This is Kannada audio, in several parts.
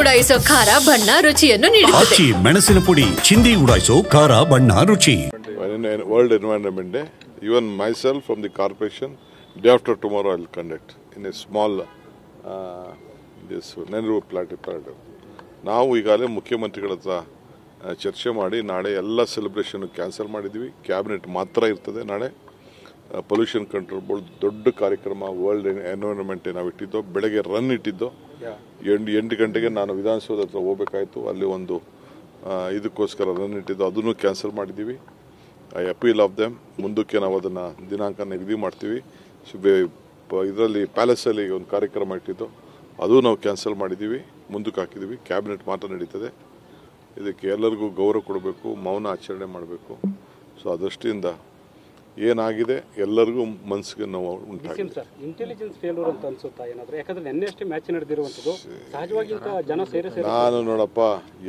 ಉಡಾಯಿಸೋ ಖಾರ ಬಣ್ಣ ರುಚಿಯನ್ನು ನೀಡುತ್ತದೆ. ಮೆಣಸಿನ ಪುಡಿ ಚಿಂದಿ ಉಡಾಯಿಸೋ ಖಾರ ಬಣ್ಣ ರುಚಿ. World Environment Day, even myself from the corporation, day after tomorrow I will conduct in a small this Nehru Plateau. ನಾವು ಈಗಾಗಲೇ ಮುಖ್ಯಮಂತ್ರಿಗಳ ಹತ್ರ ಚರ್ಚೆ ಮಾಡಿ ನಾಳೆ ಎಲ್ಲ ಸೆಲೆಬ್ರೇಷನ್ ಕ್ಯಾನ್ಸಲ್ ಮಾಡಿದ್ವಿ. ಕ್ಯಾಬಿನೆಟ್ ಮಾತ್ರ ಇರ್ತದೆ ನಾಳೆ. ಪೊಲ್ಯೂಷನ್ ಕಂಟ್ರೋಲ್ ಬೋರ್ಡ್ ದೊಡ್ಡ ಕಾರ್ಯಕ್ರಮ ವರ್ಲ್ಡ್ ಎನ್ವೈರನ್ಮೆಂಟ್ ನಾವು ಇಟ್ಟಿದ್ದೋ, ಬೆಳಗ್ಗೆ ರನ್ ಇಟ್ಟಿದ್ದೋ. 8 ಗಂಟೆಗೆ ನಾನು ವಿಧಾನಸೌಧ ಹತ್ರ ಹೋಗಬೇಕಾಯಿತು, ಅಲ್ಲಿ ಒಂದು ಇದಕ್ಕೋಸ್ಕರ ರನ್ ಇಟ್ಟಿದ್ದು, ಅದನ್ನು ಕ್ಯಾನ್ಸಲ್ ಮಾಡಿದ್ದೀವಿ. I appeal of them. ಮುಂದಕ್ಕೆ ನಾವು ಅದನ್ನು ದಿನಾಂಕ ನಿಗದಿ ಮಾಡ್ತೀವಿ. ಇದರಲ್ಲಿ ಪ್ಯಾಲೇಸಲ್ಲಿ ಒಂದು ಕಾರ್ಯಕ್ರಮ ಇಟ್ಟಿದ್ದು, ಅದು ನಾವು ಕ್ಯಾನ್ಸಲ್ ಮಾಡಿದ್ದೀವಿ, ಮುಂದಕ್ಕೆ ಹಾಕಿದ್ದೀವಿ. ಕ್ಯಾಬಿನೆಟ್ ಮಾತ್ರ ನಡೀತದೆ. ಇದಕ್ಕೆ ಎಲ್ಲರಿಗೂ ಗೌರವ ಕೊಡಬೇಕು, ಮೌನ ಆಚರಣೆ ಮಾಡಬೇಕು. ಸೊ ಅದಷ್ಟಿಂದ ಏನಾಗಿದೆ ಎಲ್ಲರಿಗೂ ಮನಸ್ಸಿಗೆ ನೋವು ಉಂಟಾಗಿದೆ. ಇಂಟೆಲಿಜೆನ್ಸ್ ಫೇಲ್ಯೂರ್ ಅಂತ ಅನ್ಸುತ್ತಾ ಏನಾದರೂ? ಯಾಕಂದ್ರೆ ನೆನ್ನೆಷ್ಟೇ ಮ್ಯಾಚ್ ನಡೆದಿರುವಂಥದ್ದು, ಸಹಜವಾಗಿ ಜನ ನಾನು ನೋಡಪ್ಪ,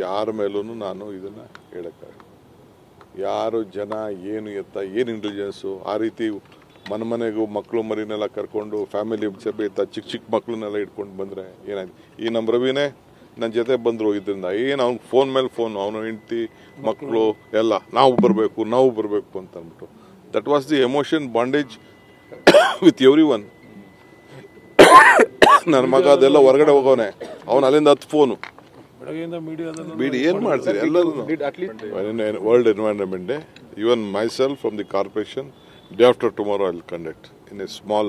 ಯಾರ ಮೇಲೂ ನಾನು ಇದನ್ನು ಹೇಳೋಕ್ಕಾಗಲ್ಲ. ಯಾರು ಜನ ಏನು ಎತ್ತ ಏನು ಇಂಟೆಲಿಜೆನ್ಸು ಆ ರೀತಿ ಮನೆಗೂ ಮಕ್ಕಳು ಮರಿನೆಲ್ಲ ಕರ್ಕೊಂಡು ಫ್ಯಾಮಿಲಿ ಸಮೇತ ಚಿಕ್ಕ ಮಕ್ಕಳನ್ನೆಲ್ಲ ಇಟ್ಕೊಂಡು ಬಂದರೆ ಏನಾಯ್ತು? ಈ ನಮ್ಮ ರವಿನೇ ನನ್ನ ಜೊತೆ ಬಂದರು. ಇದರಿಂದ ಏನು ಅವ್ನು ಫೋನ್ ಮೇಲೆ ಫೋನ್, ಅವನು ಹೆಂಡತಿ ಮಕ್ಕಳು ಎಲ್ಲ ನಾವು ಬರಬೇಕು ಅಂತ ಅಂದ್ಬಿಟ್ಟು. That was the emotion bondage with every one. ನನ್ನ ಮಗ ಅದೆಲ್ಲ ಹೊರಗಡೆ ಹೋಗೋನೆ, ಅವನು ಅಲ್ಲಿಂದ 10 ಫೋನು ಬಿಡಿ. ಏನು ಮಾಡ್ತೀರಿ ಎಲ್ಲರೂ? World environment day, even myself from the corporation, day after tomorrow I will conduct in a small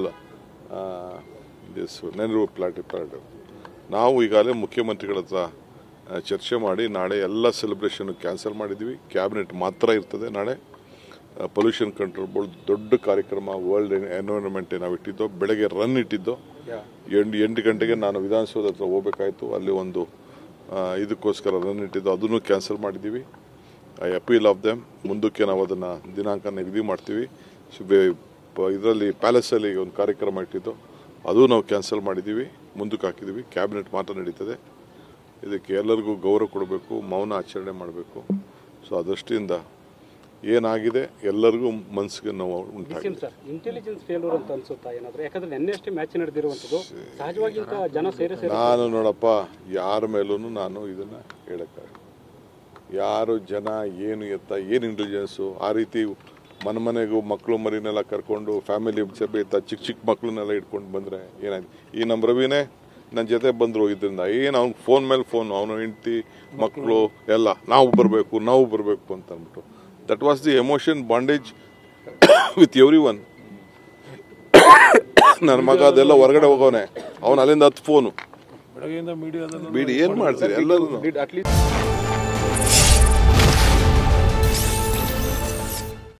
this Nehru Plateau. ನಾವು ಈಗಾಗಲೇ ಮುಖ್ಯಮಂತ್ರಿಗಳ ಹತ್ರ ಚರ್ಚೆ ಮಾಡಿ ನಾಳೆ ಎಲ್ಲ ಸೆಲೆಬ್ರೇಷನ್ ಕ್ಯಾನ್ಸಲ್ ಮಾಡಿದ್ವಿ. ಕ್ಯಾಬಿನೆಟ್ ಮಾತ್ರ ಇರ್ತದೆ ನಾಳೆ. ಪೊಲ್ಯೂಷನ್ ಕಂಟ್ರೋಲ್ ಬೋರ್ಡ್ ದೊಡ್ಡ ಕಾರ್ಯಕ್ರಮ ವರ್ಲ್ಡ್ ಎನ್ವೈರನ್ಮೆಂಟ್ ನಾವು ಇಟ್ಟಿದ್ದೋ, ಬೆಳಗ್ಗೆ ರನ್ ಇಟ್ಟಿದ್ದೋ. 8 ಗಂಟೆಗೆ ನಾನು ವಿಧಾನಸೌಧ ಹತ್ರ ಹೋಗಬೇಕಾಯಿತು, ಅಲ್ಲಿ ಒಂದು ಇದಕ್ಕೋಸ್ಕರ ರನ್ ಇಟ್ಟಿದ್ದು, ಅದನ್ನು ಕ್ಯಾನ್ಸಲ್ ಮಾಡಿದ್ದೀವಿ. I appeal of them. ಮುಂದಕ್ಕೆ ನಾವು ಅದನ್ನು ದಿನಾಂಕ ನಿಗದಿ ಮಾಡ್ತೀವಿ. ಇದರಲ್ಲಿ ಪ್ಯಾಲೇಸಲ್ಲಿ ಒಂದು ಕಾರ್ಯಕ್ರಮ ಇಟ್ಟಿದ್ದು, ಅದು ನಾವು ಕ್ಯಾನ್ಸಲ್ ಮಾಡಿದ್ದೀವಿ, ಮುಂದಕ್ಕೆ ಹಾಕಿದ್ದೀವಿ. ಕ್ಯಾಬಿನೆಟ್ ಮಾತ್ರ ನಡೀತದೆ. ಇದಕ್ಕೆ ಎಲ್ಲರಿಗೂ ಗೌರವ ಕೊಡಬೇಕು, ಮೌನ ಆಚರಣೆ ಮಾಡಬೇಕು. ಸೊ ಅದಷ್ಟಿಂದ ಏನಾಗಿದೆ ಎಲ್ಲರಿಗೂ ಮನಸ್ಸಿಗೆ ನೋವು ಉಂಟಾಗಿದೆ. ಇಂಟೆಲಿಜೆನ್ಸ್ ಫೇಲ್ಯೂರ್ ಅಂತ ಅನ್ಸುತ್ತಾ ಏನಾದರೂ? ಯಾಕಂದ್ರೆ ನೆನ್ನೆಷ್ಟೇ ಮ್ಯಾಚ್ ನಡೆದಿರುವಂಥದ್ದು, ಸಹಜವಾಗಿ ಜನ ನಾನು ನೋಡಪ್ಪ, ಯಾರ ಮೇಲೂ ನಾನು ಇದನ್ನು ಹೇಳೋಕ್ಕಾಗಲ್ಲ. ಯಾರು ಜನ ಏನು ಎತ್ತ ಏನು ಇಂಟೆಲಿಜೆನ್ಸು ಆ ರೀತಿ ಮನೆಗೂ ಮಕ್ಕಳು ಮರಿನೆಲ್ಲ ಕರ್ಕೊಂಡು ಫ್ಯಾಮಿಲಿ ಸಮೇತ ಚಿಕ್ಕ ಮಕ್ಕಳನ್ನೆಲ್ಲ ಇಟ್ಕೊಂಡು ಬಂದರೆ ಏನಾಯ್ತು? ಈ ನಮ್ಮ ರವಿನೇ ನನ್ನ ಜೊತೆ ಬಂದರು. ಇದರಿಂದ ಏನು ಅವ್ನು ಫೋನ್ ಮೇಲೆ ಫೋನ್, ಅವನು ಹೆಂಡತಿ ಮಕ್ಕಳು ಎಲ್ಲ ನಾವು ಬರಬೇಕು ಅಂತ ಅಂದ್ಬಿಟ್ಟು. That was the emotion bondage with every one. ನನ್ನ ಮಗ ಅದೆಲ್ಲ ಹೊರಗಡೆ ಹೋಗೋನೆ, ಅವನು ಅಲ್ಲಿಂದ 10 ಫೋನು ಬಿಡಿ. ಏನು ಮಾಡ್ತೀರಿ ಎಲ್ಲರೂ?